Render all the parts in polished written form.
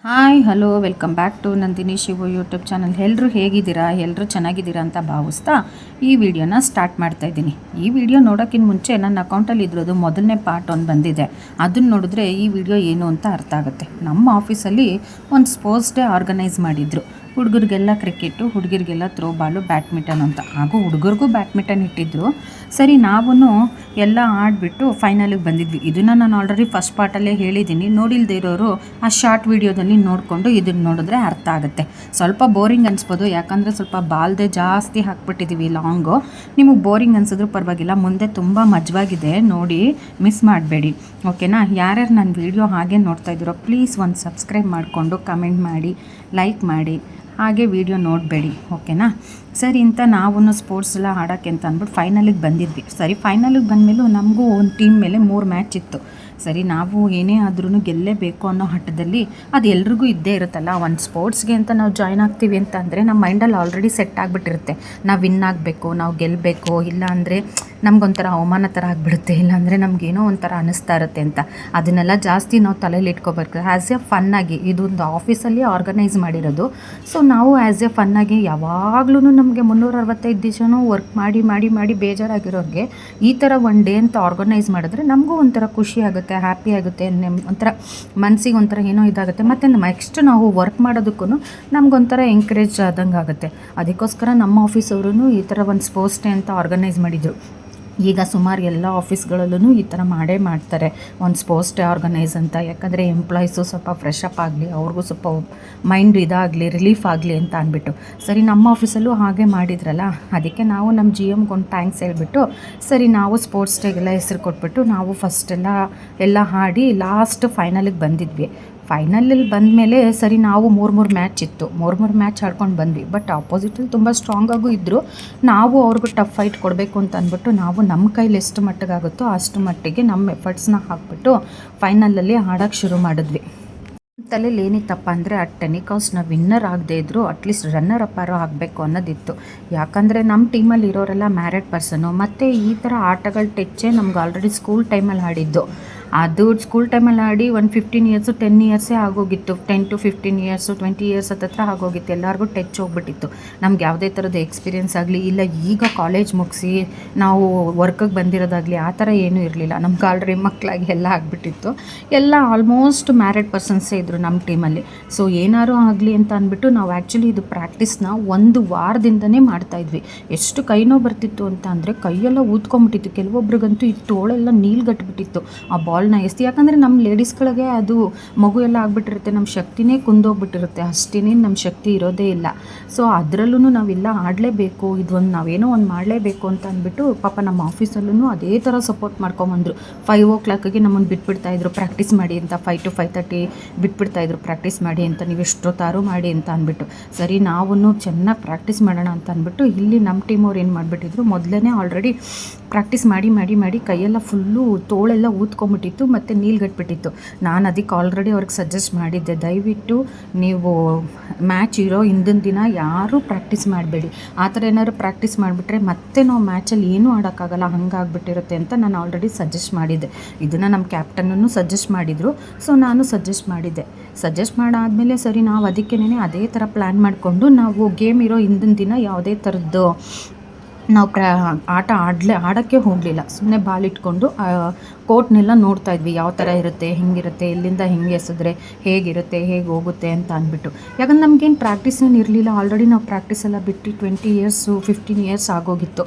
Hi hello welcome back to Nandini Shivu YouTube channel. ಎಲ್ಲರೂ ಹೇಗಿದ್ದೀರಾ? ಎಲ್ಲರೂ ಚೆನ್ನಾಗಿದ್ದೀರಾ ಅಂತ ಭಾವಿಸ್ತಾ ಈ ವಿಡಿಯೋನ ಸ್ಟಾರ್ಟ್ ಮಾಡ್ತಾ ಇದ್ದೀನಿ. ಈ ವಿಡಿಯೋ ನೋಡೋಕ್ಕಿಂತ ಮುಂಚೆ ನನ್ನ ಅಕೌಂಟಲ್ಲಿ ಇದ್ರದ್ದು ಮೊದಲನೇ ಪಾರ್ಟ್ ಒಂದು ಬಂದಿದೆ. ಅದನ್ನು ನೋಡಿದ್ರೆ ಈ ವಿಡಿಯೋ ಏನು ಅಂತ ಅರ್ಥ ಆಗುತ್ತೆ. ನಮ್ಮ ಆಫೀಸಲ್ಲಿ ಒಂದು ಸ್ಪೋರ್ಟ್ಸ್ ಡೇ ಆರ್ಗನೈಸ್ ಮಾಡಿದರು. ಹುಡುಗರಿಗೆಲ್ಲ ಕ್ರಿಕೆಟು, ಹುಡುಗಿರಿಗೆಲ್ಲ ಥ್ರೋಬಾಲು, ಬ್ಯಾಡ್ಮಿಂಟನ್ ಅಂತ. ಹಾಗೂ ಹುಡುಗರಿಗೂ ಬ್ಯಾಡ್ಮಿಂಟನ್ ಇಟ್ಟಿದ್ದರು. ಸರಿ, ನಾವು ಎಲ್ಲ ಆಡಿಬಿಟ್ಟು ಫೈನಲಿಗೆ ಬಂದಿದ್ವಿ. ಇದನ್ನು ನಾನು ಆಲ್ರೆಡಿ ಫಸ್ಟ್ ಪಾರ್ಟಲ್ಲೇ ಹೇಳಿದ್ದೀನಿ. ನೋಡಿಲ್ಲದೆ ಇರೋರು ಆ ಶಾರ್ಟ್ ವೀಡಿಯೋದಲ್ಲಿ ನೋಡಿಕೊಂಡು ಇದನ್ನು ನೋಡಿದ್ರೆ ಅರ್ಥ ಆಗುತ್ತೆ. ಸ್ವಲ್ಪ ಬೋರಿಂಗ್ ಅನಿಸ್ಬೋದು, ಯಾಕಂದರೆ ಸ್ವಲ್ಪ ಬಾಲ್ದೆ ಜಾಸ್ತಿ ಹಾಕ್ಬಿಟ್ಟಿದ್ದೀವಿ ಲಾಂಗು. ನಿಮಗೆ ಬೋರಿಂಗ್ ಅನಿಸಿದ್ರು ಪರವಾಗಿಲ್ಲ, ಮುಂದೆ ತುಂಬ ಮಜವಾಗಿದೆ, ನೋಡಿ ಮಿಸ್ ಮಾಡಬೇಡಿ. ಓಕೆನಾ? ಯಾರ್ಯಾರು ನನ್ನ ವೀಡಿಯೋ ಹಾಗೆ ನೋಡ್ತಾ ಇದ್ದೀರೋ ಪ್ಲೀಸ್ ಒಂದು ಸಬ್ಸ್ಕ್ರೈಬ್ ಮಾಡಿಕೊಂಡು ಕಮೆಂಟ್ ಮಾಡಿ, ಲೈಕ್ ಮಾಡಿ, ಹಾಗೆ ವೀಡಿಯೋ ನೋಡಬೇಡಿ. ಓಕೆನಾ? ಸರಿ ಅಂತ ನಾವು ಸ್ಪೋರ್ಟ್ಸ್ ಎಲ್ಲ ಆಡೋಕ್ಕೆ ಅಂತ ಅಂದ್ಬಿಟ್ಟು ಫೈನಲಿಗೆ ಬಂದಿದ್ವಿ. ಸರಿ, ಫೈನಲಿಗೆ ಬಂದಮೇಲೂ ನಮಗೂ ಒಂದು ಟೀಮ್ ಮೇಲೆ 3 ಮ್ಯಾಚ್ ಇತ್ತು. ಸರಿ, ನಾವು ಏನೇ ಆದ್ರೂ ಗೆಲ್ಲೇಬೇಕು ಅನ್ನೋ ಹಠದಲ್ಲಿ, ಅದು ಎಲ್ರಿಗೂ ಇದ್ದೇ ಇರುತ್ತಲ್ಲ. ಒಂದು ಸ್ಪೋರ್ಟ್ಸ್ಗೆ ಅಂತ ನಾವು ಜಾಯ್ನ್ ಆಗ್ತೀವಿ ಅಂತ ಅಂದರೆ ನಮ್ಮ ಮೈಂಡಲ್ಲಿ ಆಲ್ರೆಡಿ ಸೆಟ್ ಆಗಿಬಿಟ್ಟಿರುತ್ತೆ. ನಾವು ವಿನ್ ಆಗಬೇಕು, ನಾವು ಗೆಲ್ಲಬೇಕು, ಇಲ್ಲ ಅಂದರೆ ನಮಗೊಂಥರ ಅವಮಾನ ಥರ ಆಗಿಬಿಡುತ್ತೆ, ಇಲ್ಲಾಂದರೆ ನಮಗೇನೋ ಒಂಥರ ಅನ್ನಿಸ್ತಾ ಇರುತ್ತೆ ಅಂತ. ಅದನ್ನೆಲ್ಲ ಜಾಸ್ತಿ ನಾವು ತಲೆಯಲ್ಲಿ ಇಟ್ಕೋಬೇಕು. ಆ್ಯಸ್ ಎ ಫನ್ನಾಗಿ ಇದೊಂದು ಆಫೀಸಲ್ಲಿ ಆರ್ಗನೈಸ್ ಮಾಡಿರೋದು. ಸೊ ನಾವು ಆ್ಯಸ್ ಎ ಫನ್ನಾಗಿ ಯಾವಾಗ್ಲೂ ನಮಗೆ 365 ದಿವಸನೂ ವರ್ಕ್ ಮಾಡಿ ಮಾಡಿ ಮಾಡಿ ಬೇಜಾರಾಗಿರೋರಿಗೆ ಈ ಥರ ಒನ್ ಡೇ ಅಂತ ಆರ್ಗನೈಸ್ ಮಾಡಿದ್ರೆ ನಮಗೂ ಒಂಥರ ಖುಷಿ ಆಗುತ್ತೆ, ಹ್ಯಾಪಿ ಆಗುತ್ತೆ, ಒಂಥರ ಮನಸ್ಸಿಗೆ ಒಂಥರ ಏನೋ ಇದಾಗುತ್ತೆ. ಮತ್ತು ನೆಕ್ಸ್ಟ್ ನಾವು ವರ್ಕ್ ಮಾಡೋದಕ್ಕೂ ನಮಗೊಂಥರ ಎಂಕರೇಜ್ ಆದಂಗೆ ಆಗುತ್ತೆ. ಅದಕ್ಕೋಸ್ಕರ ನಮ್ಮ ಆಫೀಸವರು ಈ ಥರ ಒಂದು ಸ್ಪೋರ್ಟ್ಸ್ ಡೇ ಅಂತ ಆರ್ಗನೈಸ್ ಮಾಡಿದರು. ಈಗ ಸುಮಾರು ಎಲ್ಲ ಆಫೀಸ್ಗಳಲ್ಲೂ ಈ ಥರ ಮಾಡೇ ಮಾಡ್ತಾರೆ, ಒಂದು ಸ್ಪೋರ್ಟ್ಸ್ ಡೇ ಆರ್ಗನೈಸ್ ಅಂತ. ಯಾಕಂದರೆ ಎಂಪ್ಲಾಯೀಸು ಸ್ವಲ್ಪ ಫ್ರೆಶ್ ಅಪ್ ಆಗಲಿ, ಅವ್ರಿಗೂ ಸ್ವಲ್ಪ ಮೈಂಡ್ ಇದಾಗಲಿ, ರಿಲೀಫ್ ಆಗಲಿ ಅಂತ ಅಂದ್ಬಿಟ್ಟು. ಸರಿ, ನಮ್ಮ ಆಫೀಸಲ್ಲೂ ಹಾಗೆ ಮಾಡಿದ್ರಲ್ಲ, ಅದಕ್ಕೆ ನಾವು ನಮ್ಮ GMಗೆ ಒಂದು ಥ್ಯಾಂಕ್ಸ್ ಹೇಳ್ಬಿಟ್ಟು, ಸರಿ ನಾವು ಸ್ಪೋರ್ಟ್ಸ್ ಡೇಗೆಲ್ಲ ಹೆಸರು ಕೊಟ್ಬಿಟ್ಟು ನಾವು ಎಲ್ಲ ಹಾಡಿ ಲಾಸ್ಟ್ ಫೈನಲಿಗೆ ಬಂದಿದ್ವಿ. ಫೈನಲಲ್ಲಿ ಬಂದಮೇಲೆ ಸರಿ, ನಾವು 3 ಮ್ಯಾಚ್ ಇತ್ತು, 3 ಮ್ಯಾಚ್ ಆಡ್ಕೊಂಡು ಬಂದ್ವಿ. ಬಟ್ ಆಪೋಸಿಟಲ್ಲಿ ತುಂಬ ಸ್ಟ್ರಾಂಗಾಗೂ ಇದ್ದರು. ನಾವು ಅವ್ರಿಗೂ ಟಫ್ ಫೈಟ್ ಕೊಡಬೇಕು ಅಂತ ಅಂದ್ಬಿಟ್ಟು ನಾವು ನಮ್ಮ ಕೈಲಿ ಎಷ್ಟು ಮಟ್ಟಿಗಾಗುತ್ತೋ ಅಷ್ಟು ಮಟ್ಟಿಗೆ ನಮ್ಮ ಎಫರ್ಟ್ಸ್ನ ಹಾಕ್ಬಿಟ್ಟು ಫೈನಲಲ್ಲಿ ಆಡೋಕ್ಕೆ ಶುರು ಮಾಡಿದ್ವಿ. ತಲೆಯಲ್ಲಿ ಏನಿತ್ತಪ್ಪ ಅಂದರೆ ಆ ಟೆನಿಕಾಸ್ ನಾವು ವಿನ್ನರ್ ಆಗದೆ ಇದ್ದರೂ ಅಟ್ಲೀಸ್ಟ್ ರನ್ನರ್ ಅಪ್ಪಾರೋ ಆಗಬೇಕು ಅನ್ನೋದಿತ್ತು. ಯಾಕಂದರೆ ನಮ್ಮ ಟೀಮಲ್ಲಿ ಇರೋರೆಲ್ಲ ಮ್ಯಾರಿಡ್ ಪರ್ಸನು. ಮತ್ತು ಈ ಥರ ಆಟಗಳ ಟೆಚ್ಚೇ ನಮ್ಗೆ ಆಲ್ರೆಡಿ ಸ್ಕೂಲ್ ಟೈಮಲ್ಲಿ ಆಡಿದ್ದು. ಅದು ಸ್ಕೂಲ್ ಟೈಮಲ್ಲಿ ಆಡಿ ಒಂದು 15 ಇಯರ್ಸು 10 ಇಯರ್ಸೇ ಆಗೋಗಿತ್ತು. 10 to 15 ಇಯರ್ಸು 20 ಇಯರ್ಸ್ ಹತ್ರ ಆಗೋಗಿತ್ತು. ಎಲ್ಲರಿಗೂ ಟಚ್ ಹೋಗ್ಬಿಟ್ಟಿತ್ತು. ನಮ್ಗೆ ಯಾವುದೇ ಥರದ ಎಕ್ಸ್ಪೀರಿಯೆನ್ಸ್ ಆಗಲಿ, ಇಲ್ಲ ಈಗ ಕಾಲೇಜ್ ಮುಗಿಸಿ ನಾವು ವರ್ಕಿಗೆ ಬಂದಿರೋದಾಗಲಿ ಆ ಥರ ಏನೂ ಇರಲಿಲ್ಲ. ನಮ್ಗೆ ಆಲ್ರೆಡಿ ಮಕ್ಕಳಾಗಿ ಎಲ್ಲ ಆಗಿಬಿಟ್ಟಿತ್ತು. ಎಲ್ಲ ಆಲ್ಮೋಸ್ಟ್ ಮ್ಯಾರಿಡ್ ಪರ್ಸನ್ಸೇ ಇದ್ದರು ನಮ್ಮ ಟೀಮಲ್ಲಿ. ಸೊ ಏನಾರು ಆಗಲಿ ಅಂತ ಅಂದ್ಬಿಟ್ಟು ನಾವು ಆ್ಯಕ್ಚುಲಿ ಇದು ಪ್ರಾಕ್ಟೀಸ್ನ 1 ವಾರದಿಂದನೇ ಮಾಡ್ತಾಯಿದ್ವಿ. ಎಷ್ಟು ಕೈ ನೋವು ಬರ್ತಿತ್ತು ಅಂತ ಅಂದರೆ ಕೈಯೆಲ್ಲ ಊದ್ಕೊಂಬಿಟ್ಟಿತ್ತು. ಕೆಲವೊಬ್ರಿಗಂತೂ ಈ ತೋಳೆಲ್ಲ ನೀಲ್ಗಟ್ಬಿಟ್ಟಿತ್ತು ಆ ಬಾಲ್ನ ಎಸ್ತಿ. ಯಾಕಂದರೆ ನಮ್ಮ ಲೇಡೀಸ್ಗಳಿಗೆ ಅದು ಮಗು ಎಲ್ಲ ಆಗಿಬಿಟ್ಟಿರುತ್ತೆ, ನಮ್ಮ ಶಕ್ತಿನೇ ಕುಂದೋಗ್ಬಿಟ್ಟಿರುತ್ತೆ, ಅಷ್ಟೇನೇ ನಮ್ಮ ಶಕ್ತಿ ಇರೋದೇ ಇಲ್ಲ. ಸೊ ಅದರಲ್ಲೂ ನಾವೆಲ್ಲ ಆಡಲೇಬೇಕು, ಇದೊಂದು ನಾವೇನೋ ಒಂದು ಮಾಡಲೇಬೇಕು ಅಂತ ಅಂದ್ಬಿಟ್ಟು ಪಾಪ ನಮ್ಮ ಆಫೀಸಲ್ಲೂ ಅದೇ ಥರ ಸಪೋರ್ಟ್ ಮಾಡ್ಕೊಂಬಂದರು. 5 o'clockಗೆ ನಮ್ಮನ್ನು ಬಿಟ್ಬಿಡ್ತಾಯಿದ್ರು ಪ್ರಾಕ್ಟೀಸ್ ಮಾಡಿ ಅಂತ. 5 to 5:30 ಬಿಟ್ಬಿಡ್ತಾಯಿದ್ರು ಪ್ರಾಕ್ಟೀಸ್ ಮಾಡಿ ಅಂತ, ನೀವು ಎಷ್ಟೊತ್ತಾರು ಮಾಡಿ ಅಂತ ಅಂದ್ಬಿಟ್ಟು. ಸರಿ, ನಾವು ಚೆನ್ನಾಗಿ ಪ್ರಾಕ್ಟೀಸ್ ಮಾಡೋಣ ಅಂತ ಅಂದ್ಬಿಟ್ಟು ಇಲ್ಲಿ ನಮ್ಮ ಟೀಮವ್ರು ಏನು ಮಾಡಿಬಿಟ್ಟಿದ್ರು, ಮೊದಲೇ ಆಲ್ರೆಡಿ ಪ್ರಾಕ್ಟೀಸ್ ಮಾಡಿ ಮಾಡಿ ಮಾಡಿ ಕೈಯೆಲ್ಲ ಫುಲ್ಲು ತೋಳೆಲ್ಲ ಊದ್ಕೊಂಬಿಟ್ಟಿತ್ತು ಮತ್ತು ನೀಲ್ಗಟ್ಬಿಟ್ಟಿತ್ತು. ನಾನು ಅದಕ್ಕೆ ಆಲ್ರೆಡಿ ಅವ್ರಿಗೆ ಸಜೆಸ್ಟ್ ಮಾಡಿದ್ದೆ, ದಯವಿಟ್ಟು ನೀವು ಮ್ಯಾಚ್ ಇರೋ ಹಿಂದಿನ ದಿನ ಯಾರೂ ಪ್ರಾಕ್ಟೀಸ್ ಮಾಡಬೇಡಿ. ಆ ಥರ ಏನಾದ್ರು ಪ್ರಾಕ್ಟೀಸ್ ಮಾಡಿಬಿಟ್ರೆ ಮತ್ತೆ ನಾವು ಮ್ಯಾಚಲ್ಲಿ ಏನೂ ಆಡೋಕ್ಕಾಗಲ್ಲ, ಹಂಗಾಗ್ಬಿಟ್ಟಿರುತ್ತೆ ಅಂತ ನಾನು ಆಲ್ರೆಡಿ ಸಜೆಸ್ಟ್ ಮಾಡಿದ್ದೆ. ಇದನ್ನು ನಮ್ಮ ಕ್ಯಾಪ್ಟನನ್ನು ಸಜೆಸ್ಟ್ ಮಾಡಿದರು. ಸೊ ನಾನು ಸಜೆಸ್ಟ್ ಮಾಡಾದಮೇಲೆ ಸರಿ, ನಾವು ಅದಕ್ಕೇನೆ ಅದೇ ಥರ ಪ್ಲ್ಯಾನ್ ಮಾಡಿಕೊಂಡು ನಾವು ಗೇಮ್ ಇರೋ ಹಿಂದಿನ ದಿನ ಯಾವುದೇ ಥರದ್ದು ನಾವು ಆಡೋಕ್ಕೆ ಹೋಗಲಿಲ್ಲ. ಸುಮ್ಮನೆ ಬಾಲ್ ಇಟ್ಕೊಂಡು ಕೋರ್ಟ್ನೆಲ್ಲ ನೋಡ್ತಾ ಇದ್ವಿ, ಯಾವ ಥರ ಇರುತ್ತೆ, ಹೆಂಗಿರುತ್ತೆ, ಎಲ್ಲಿಂದ ಹೆಂಗೆ ಎಸೆದ್ರೆ ಹೇಗಿರುತ್ತೆ, ಹೇಗೆ ಹೋಗುತ್ತೆ ಅಂತ ಅಂದ್ಬಿಟ್ಟು. ಯಾಕಂದ್ರೆ ನಮಗೇನು ಪ್ರಾಕ್ಟೀಸ್ ಏನು ಇರಲಿಲ್ಲ. ಆಲ್ರೆಡಿ ನಾವು ಪ್ರಾಕ್ಟೀಸ್ ಎಲ್ಲ ಬಿಟ್ಟು 20 ಇಯರ್ಸು 15 ಇಯರ್ಸ್ ಆಗೋಗಿತ್ತು.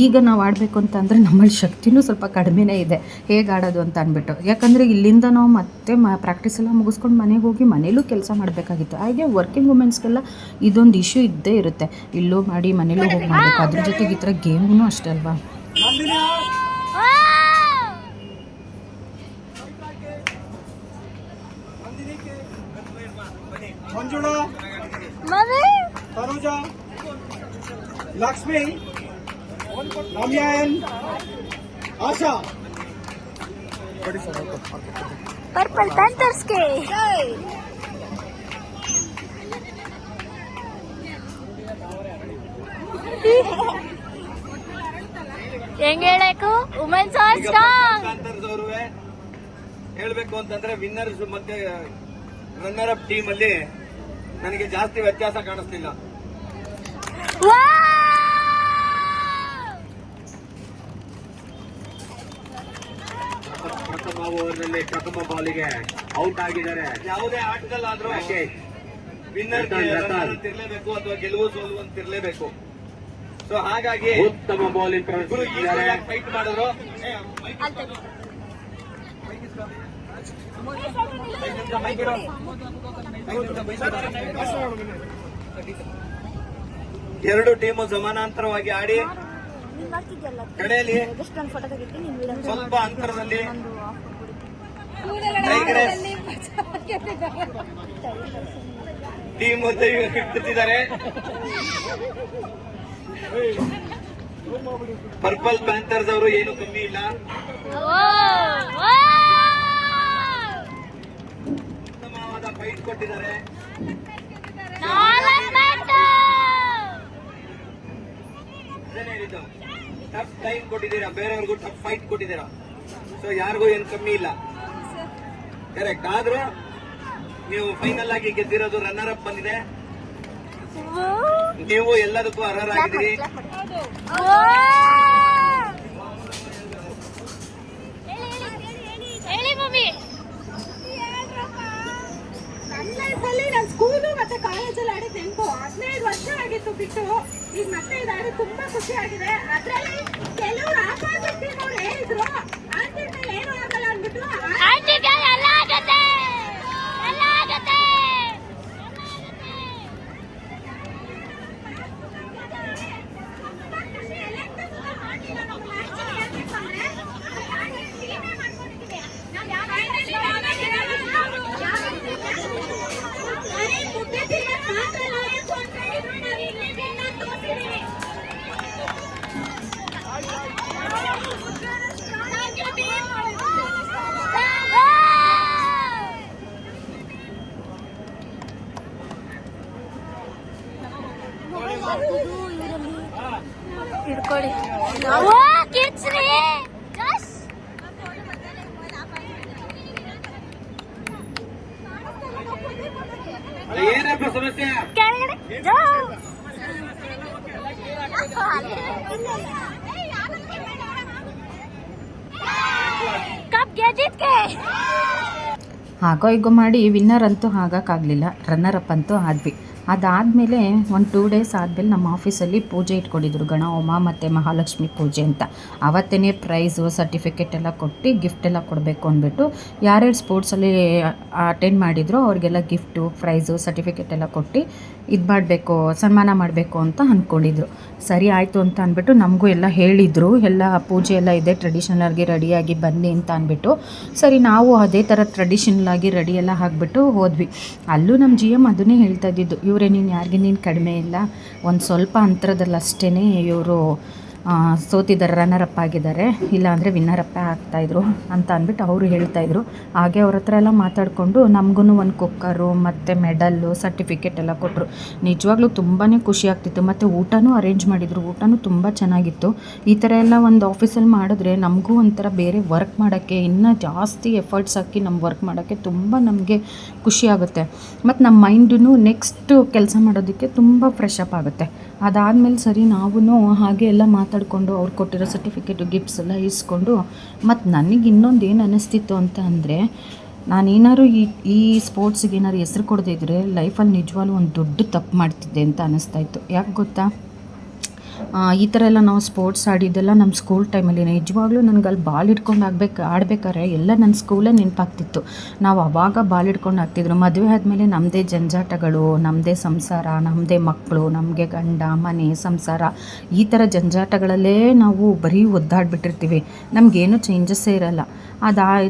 ಈಗ ನಾವು ಆಡಬೇಕು ಅಂತ ಅಂದರೆ ನಮ್ಮಲ್ಲಿ ಶಕ್ತಿನೂ ಸ್ವಲ್ಪ ಕಡಿಮೆನೇ ಇದೆ, ಹೇಗೆ ಆಡೋದು ಅಂತ ಅಂದ್ಬಿಟ್ಟು. ಯಾಕಂದರೆ ಇಲ್ಲಿಂದ ನಾವು ಮತ್ತೆ ಪ್ರಾಕ್ಟೀಸ್ ಎಲ್ಲ ಮುಗಿಸ್ಕೊಂಡು ಮನೆಗೆ ಹೋಗಿ ಮನೇಲೂ ಕೆಲಸ ಮಾಡಬೇಕಾಗಿತ್ತು. ಹಾಗೆ ವರ್ಕಿಂಗ್ ವುಮೆನ್ಸ್ಗೆಲ್ಲ ಇದೊಂದು ಇಶ್ಯೂ ಇದ್ದೇ ಇರುತ್ತೆ, ಇಲ್ಲೂ ಮಾಡಿ ಮನೇಲೂ ಹೋಗಿ ಮಾಡಬೇಕು. ಅದ್ರ ಜೊತೆಗೆ ಈ ಥರ ಗೇಮೂ ಅಷ್ಟೇ ಅಲ್ವಾ. ಮಂಜುಳಾ, ತನುಜಾ, ಲಕ್ಷ್ಮಿ, ರಮ್ಯಾನ್, ಆಶಾ. ಪರ್ಪಲ್ ಪ್ಯಾಂಥರ್ಸ್ಗೆ ಹೆಂಗ್ ಹೇಳಬೇಕು, ವುಮೆನ್ಸ್ ಆರ್ ಸ್ಟ್ರಾಂಗ್. ಹೇಳ್ಬೇಕು ಅಂತಂದ್ರೆ ವಿನ್ನರ್ಸ್ ಮತ್ತೆ ರನ್ನರ್ ಅಪ್ ಟೀಮ್ ಅಲ್ಲಿ ನನಗೆ ಜಾಸ್ತಿ ವ್ಯತ್ಯಾಸ ಕಾಣಿಸ್ತಿಲ್ಲ. ಪ್ರಥಮ ಓವರ್ನಲ್ಲಿ ಪ್ರಥಮ ಬಾಲಿಗೆ ಔಟ್ ಆಗಿದ್ದಾರೆ. ಯಾವುದೇ ಆಟದಲ್ಲಾದ್ರೂ ವಿನ್ನರ್ ಅಂತಿರ್ಲೇಬೇಕು ಅಥವಾ ಗೆಲುವು ಸೋಲು ಅಂತಿರ್ಲೇಬೇಕು. ಸೊ ಹಾಗಾಗಿ ಉತ್ತಮ ಬೌಲಿಂಗ್ ಫೈಟ್ ಮಾಡಿದ್ರು. ಎರಡು ಟೀಮು ಸಮಾನಾಂತರವಾಗಿ ಆಡಿ ಕಡೆಯಲ್ಲಿ ಸ್ವಲ್ಪ ಅಂತರದಲ್ಲಿ ಟೀಮ್ ಇಟ್ಟಿದ್ದಾರೆ. ಪರ್ಪಲ್ ಪ್ಯಾಂಥರ್ಸ್ ಅವರು ಏನು ಕಮ್ಮಿ ಇಲ್ಲ. ಉತ್ತಮವಾದ ಫೈಟ್ ಕೊಟ್ಟಿದ್ದಾರೆ. ಟಫ್ ಟೈಮ್ ಕೊಟ್ಟಿದ್ದೀರಾ, ಬೇರೆಯವ್ರಿಗೂ ಟಫ್ ಫೈಟ್ ಕೊಟ್ಟಿದ್ದೀರಾ. ಸೊ ಯಾರಿಗೂ ಏನು ಕಮ್ಮಿ ಇಲ್ಲ. ಕರೆಕ್ಟ್. ಆದ್ರೂ ನೀವು ಫೈನಲ್ ಆಗಿ ಗೆದ್ದಿರೋದು ರನ್ನರ್ ಅಪ್ ಬಂದಿದೆ. ನೀವು ಎಲ್ಲದಕ್ಕೂ ಅರ್ಹರಾಗಿದ್ದೀರಿ. ನಾನು ಸ್ಕೂಲು ಮತ್ತೆ ಕಾಲೇಜಲ್ಲಿ ಆಡಿದ ನೆನಪು 15 ವರ್ಷ ಆಗಿತ್ತು ಬಿಟ್ಟು. ಈಗ ಮತ್ತೆ ಇದಾಡಿ ತುಂಬಾ ಖುಷಿ ಆಗಿದೆ. ಅದ್ರಲ್ಲಿ ಕೆಲವರು ಆಪೋಸಿಟ್ ಟೀಮ್ ಅವ್ರು ಹೇಳಿದ್ರು ಆಂಟಿನ ಏನು ಆಗಲ್ಲ ಅಂದ್ಬಿಟ್ಟು. ಹಿಡ್ಕೊಳ್ಳಿ. ಕಿರ್ಚ್ರಿ ಏನಪ್ಪ ಸಮಸ್ಯೆ? ಕಪ್ ಗೆದ್ದಿದ್ಕೆ ಹಾಗೋ ಹೀಗೋ ಮಾಡಿ ವಿನ್ನರ್ ಅಂತೂ ಆಗೋಕ್ಕಾಗಲಿಲ್ಲ, ರನ್ನರ್ ಅಪ್ ಅಂತೂ ಆದ್ವಿ. ಅದಾದಮೇಲೆ ಒಂದು 2 ಡೇಸ್ ಆದಮೇಲೆ ನಮ್ಮ ಆಫೀಸಲ್ಲಿ ಪೂಜೆ ಇಟ್ಕೊಂಡಿದ್ರು, ಗಣಹೋಮ ಮತ್ತು ಮಹಾಲಕ್ಷ್ಮಿ ಪೂಜೆ ಅಂತ. ಆವತ್ತೇ ಪ್ರೈಸು ಸರ್ಟಿಫಿಕೇಟ್ ಎಲ್ಲ ಕೊಟ್ಟು ಗಿಫ್ಟ್ ಎಲ್ಲ ಕೊಡಬೇಕು ಅಂದ್ಬಿಟ್ಟು ಯಾರ್ಯಾರು ಸ್ಪೋರ್ಟ್ಸಲ್ಲಿ ಅಟೆಂಡ್ ಮಾಡಿದ್ರು ಅವ್ರಿಗೆಲ್ಲ ಗಿಫ್ಟು ಪ್ರೈಸು ಸರ್ಟಿಫಿಕೇಟ್ ಎಲ್ಲ ಕೊಟ್ಟು ಇದು ಮಾಡಬೇಕು, ಸನ್ಮಾನ ಮಾಡಬೇಕು ಅಂತ ಅಂದ್ಕೊಂಡಿದ್ರು. ಸರಿ ಆಯಿತು ಅಂತ ಅಂದ್ಬಿಟ್ಟು ನಮಗೂ ಎಲ್ಲ ಹೇಳಿದರು, ಎಲ್ಲ ಪೂಜೆ ಎಲ್ಲ ಇದೆ ಟ್ರೆಡಿಷನಲ್ಗೆ ರೆಡಿಯಾಗಿ ಬನ್ನಿ ಅಂತ ಅಂದ್ಬಿಟ್ಟು. ಸರಿ ನಾವು ಅದೇ ಥರ ಟ್ರೆಡಿಷನಲಾಗಿ ರೆಡಿ ಎಲ್ಲ ಆಗಿಬಿಟ್ಟು ಹೋದ್ವಿ. ಅಲ್ಲೂ ನಮ್ಮ GM ಅದನ್ನೇ ಹೇಳ್ತಾ ಇದ್ದಿದ್ದು, ಇವರೇ ನೀನು ಯಾರಿಗೆ ನೀನು ಕಡಿಮೆ ಇಲ್ಲ, ಒಂದು ಸ್ವಲ್ಪ ಅಂತರದಲ್ಲಷ್ಟೇ ಇವರು ಸೋತಿದ್ದಾರೆ, ರನ್ನರ್ ಅಪ್ ಆಗಿದ್ದಾರೆ, ಇಲ್ಲಾಂದರೆ ವಿನ್ನರ್ ಅಪ್ಪೇ ಆಗ್ತಾಯಿದ್ರು ಅಂತ ಅಂದ್ಬಿಟ್ಟು ಅವರು ಹೇಳ್ತಾಯಿದ್ರು. ಹಾಗೆ ಅವ್ರ ಹತ್ರ ಎಲ್ಲ ಮಾತಾಡಿಕೊಂಡು ನಮಗೂ ಒಂದು ಕುಕ್ಕರು ಮತ್ತು ಮೆಡಲ್ಲು ಸರ್ಟಿಫಿಕೇಟ್ ಎಲ್ಲ ಕೊಟ್ಟರು. ನಿಜವಾಗ್ಲೂ ತುಂಬಾ ಖುಷಿ ಆಗ್ತಿತ್ತು. ಮತ್ತು ಊಟನೂ ಅರೇಂಜ್ ಮಾಡಿದರು, ಊಟನೂ ತುಂಬ ಚೆನ್ನಾಗಿತ್ತು. ಈ ಥರ ಎಲ್ಲ ಒಂದು ಆಫೀಸಲ್ಲಿ ಮಾಡಿದ್ರೆ ನಮಗೂ ಒಂಥರ ಬೇರೆ ವರ್ಕ್ ಮಾಡೋಕ್ಕೆ ಇನ್ನೂ ಜಾಸ್ತಿ ಎಫರ್ಟ್ಸ್ ಹಾಕಿ ನಮ್ಮ ವರ್ಕ್ ಮಾಡೋಕ್ಕೆ ತುಂಬ ನಮಗೆ ಖುಷಿ ಆಗುತ್ತೆ. ಮತ್ತು ನಮ್ಮ ಮೈಂಡೂ ನೆಕ್ಸ್ಟು ಕೆಲಸ ಮಾಡೋದಕ್ಕೆ ತುಂಬ ಫ್ರೆಶ್ ಅಪ್ ಆಗುತ್ತೆ. ಅದಾದಮೇಲೆ ಸರಿ ನಾವು ಹಾಗೆ ಎಲ್ಲ ಮಾತಾಡಿಕೊಂಡು ಅವ್ರು ಕೊಟ್ಟಿರೋ ಸರ್ಟಿಫಿಕೇಟು ಗಿಫ್ಟ್ಸ್ ಎಲ್ಲ ಇಸ್ಕೊಂಡು, ಮತ್ತು ನನಗೆ ಇನ್ನೊಂದು ಏನು ಅನ್ನಿಸ್ತಿತ್ತು ಅಂತ ಅಂದರೆ, ನಾನೇನಾದ್ರು ಈ ಸ್ಪೋರ್ಟ್ಸಿಗೆ ಏನಾದ್ರು ಹೆಸ್ರು ಕೊಡದೇ ಇದ್ದರೆ ಲೈಫಲ್ಲಿ ನಿಜವಾಗ್ಲೂ ಒಂದು ದೊಡ್ಡ ತಪ್ಪು ಮಾಡ್ತಿದ್ದೆ ಅಂತ ಅನ್ನಿಸ್ತಾಯಿತ್ತು. ಯಾಕೆ ಗೊತ್ತಾ, ಈ ಥರ ಎಲ್ಲ ನಾವು ಸ್ಪೋರ್ಟ್ಸ್ ಆಡಿದ್ದೆಲ್ಲ ನಮ್ಮ ಸ್ಕೂಲ್ ಟೈಮಲ್ಲಿ. ನಿಜವಾಗ್ಲೂ ನನಗೆ ಅಲ್ಲಿ ಬಾಲ್ ಹಿಡ್ಕೊಂಡು ಆಡ್ಬೇಕಾದ್ರೆ ಎಲ್ಲ ನನ್ನ ಸ್ಕೂಲೇ ನೆನಪಾಗ್ತಿತ್ತು. ನಾವು ಆವಾಗ ಬಾಲ್ ಹಿಡ್ಕೊಂಡು ಆಗ್ತಿದ್ರು. ಮದುವೆ ಆದಮೇಲೆ ನಮ್ಮದೇ ಜಂಜಾಟಗಳು, ನಮ್ಮದೇ ಸಂಸಾರ, ನಮ್ಮದೇ ಮಕ್ಕಳು, ನಮಗೆ ಗಂಡ ಮನೆ ಸಂಸಾರ, ಈ ಥರ ಜಂಜಾಟಗಳಲ್ಲೇ ನಾವು ಬರೀ ಒದ್ದಾಡ್ಬಿಟ್ಟಿರ್ತೀವಿ. ನಮಗೇನು ಚೇಂಜಸ್ಸೇ ಇರೋಲ್ಲ.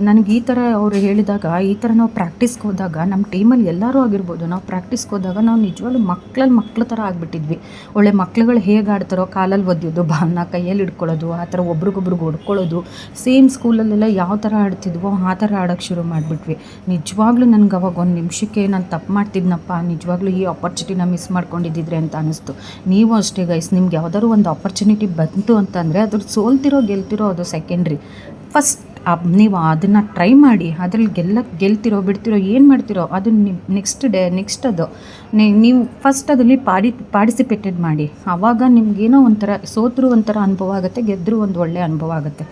ನನಗೆ ಈ ಥರ ಅವರು ಹೇಳಿದಾಗ, ಈ ಥರ ನಾವು ಪ್ರಾಕ್ಟೀಸ್ಗೆ ಹೋದಾಗ ನಮ್ಮ ಟೀಮಲ್ಲಿ ಎಲ್ಲರೂ ಆಗಿರ್ಬೋದು, ನಾವು ಪ್ರಾಕ್ಟೀಸ್ಗೆ ಹೋದಾಗ ನಾವು ನಿಜವಾಗ್ಲೂ ಮಕ್ಳ ಥರ ಆಗಿಬಿಟ್ಟಿದ್ವಿ. ಒಳ್ಳೆ ಮಕ್ಳುಗಳು ಹೇಗೆ ಆಡ್ತಾರೋ, ಕಾಲಲ್ಲಿ ಒದ್ದೋದು, ಬಾಲ್ನ ಕೈಯಲ್ಲಿ ಹಿಡ್ಕೊಳ್ಳೋದು, ಆ ಥರ ಒಬ್ರಿಗೊಬ್ರಿಗೆ ಹೊಡ್ಕೊಳ್ಳೋದು, ಸೇಮ್ ಸ್ಕೂಲಲ್ಲೆಲ್ಲ ಯಾವ ಥರ ಆಡ್ತಿದ್ವೋ ಆ ಥರ ಆಡೋಕ್ಕೆ ಶುರು ಮಾಡಿಬಿಟ್ವಿ. ನಿಜವಾಗ್ಲೂ ನನಗೆ ಅವಾಗ ಒಂದು ನಿಮಿಷಕ್ಕೆ ನಾನು ತಪ್ಪು ಮಾಡ್ತಿದ್ನಪ್ಪ, ನಿಜವಾಗ್ಲೂ ಈ ಆಪರ್ಚುನಿಟಿನ ಮಿಸ್ ಮಾಡ್ಕೊಂಡಿದ್ದಿದ್ರೆ ಅಂತ ಅನ್ನಿಸ್ತು. ನೀವು ಅಷ್ಟೇ ಗೈಸ್, ನಿಮ್ಗೆ ಯಾವ್ದಾದ್ರು ಒಂದು ಆಪರ್ಚುನಿಟಿ ಬಂತು ಅಂತಂದರೆ ಅದ್ರ ಸೋಲ್ತಿರೋ ಗೆಲ್ತಿರೋ ಅದು ಸೆಕೆಂಡ್ರಿ. ಫಸ್ಟ್ ನೀವು ಅದನ್ನು ಟ್ರೈ ಮಾಡಿ. ಅದ್ರಲ್ಲಿ ಗೆಲ್ತಿರೋ ಬಿಡ್ತಿರೋ ಏನು ಮಾಡ್ತಿರೋ ಅದು ನೆಕ್ಸ್ಟ್ ಅದು ನೀವು ಫಸ್ಟ್ ಅದರಲ್ಲಿ ಪಾರ್ಟಿಸಿಪೇಟೆಡ್ ಮಾಡಿ. ಆವಾಗ ನಿಮ್ಗೇನೋ ಒಂಥರ ಸೋತರೂ ಒಂಥರ ಅನುಭವ ಆಗುತ್ತೆ, ಗೆದ್ದರೂ ಒಂದು ಒಳ್ಳೆಯ ಅನುಭವ ಆಗುತ್ತೆ.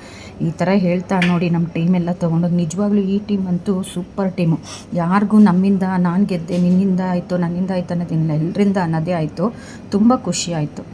ಈ ಥರ ಹೇಳ್ತಾ ನೋಡಿ ನಮ್ಮ ಟೀಮೆಲ್ಲ ತೊಗೊಂಡೋಗಿ ನಿಜವಾಗ್ಲೂ ಈ ಟೀಮ್ ಅಂತೂ ಸೂಪರ್ ಟೀಮು. ಯಾರಿಗೂ ನಮ್ಮಿಂದ ನಾನು ಗೆದ್ದೆ, ನಿನ್ನಿಂದ ಆಯಿತು, ನನ್ನಿಂದ ಆಯಿತು ಅನ್ನೋದೇನಿಲ್ಲ, ಎಲ್ಲರಿಂದ ಅನ್ನೋದೇ ಆಯಿತು. ತುಂಬ ಖುಷಿ ಆಯಿತು.